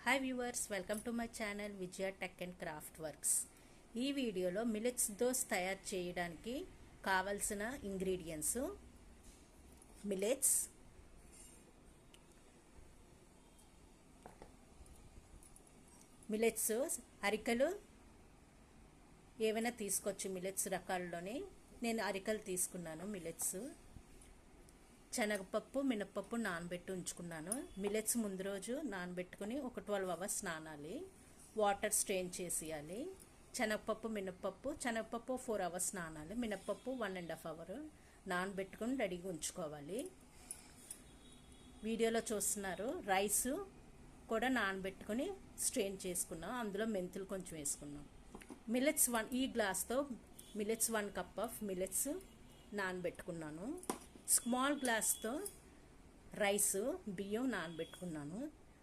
Hi viewers, welcome to my channel Vijaya tech and craft works. ఈ వీడియోలో millets those తయారు చేయడానికి కావలసిన ఇంగ్రీడియంట్స్ మిల్లెట్స్ అరికలు ఏవైనా తీసుకోవచ్చు. మిల్లెట్స్ రకాల్లోనే నేను అరికలు తీసుకున్నాను. మిల్లెట్స్ శనగపప్పు మినపప్పు నానబెట్టి ఉంచుకున్నాను. మిల్లెట్స్ ముందు రోజు నానబెట్టుకుని ఒక 12 అవర్స్ నానాలి. వాటర్ స్ట్రెయిన్ చేసేయాలి. శనగపప్పు శనగపప్పు 4 అవర్స్ నానాలి. మినపప్పు 1.5 అవర్ నానబెట్టుకుని రెడీగా ఉంచుకోవాలి. వీడియోలో చూస్తున్నారు. రైస్ కూడా నానబెట్టుకుని స్ట్రెయిన్ చేసుకున్నాం. అందులో మెంతులు కొంచెం వేసుకున్నాం. మిల్లెట్స్ ఈ గ్లాస్తో మిల్లెట్స్ 1 కప్ ఆఫ్ మిల్లెట్స్ నానబెట్టుకున్నాను. స్మాల్ గ్లాస్తో బియ్యం నానబెట్టుకున్నాను.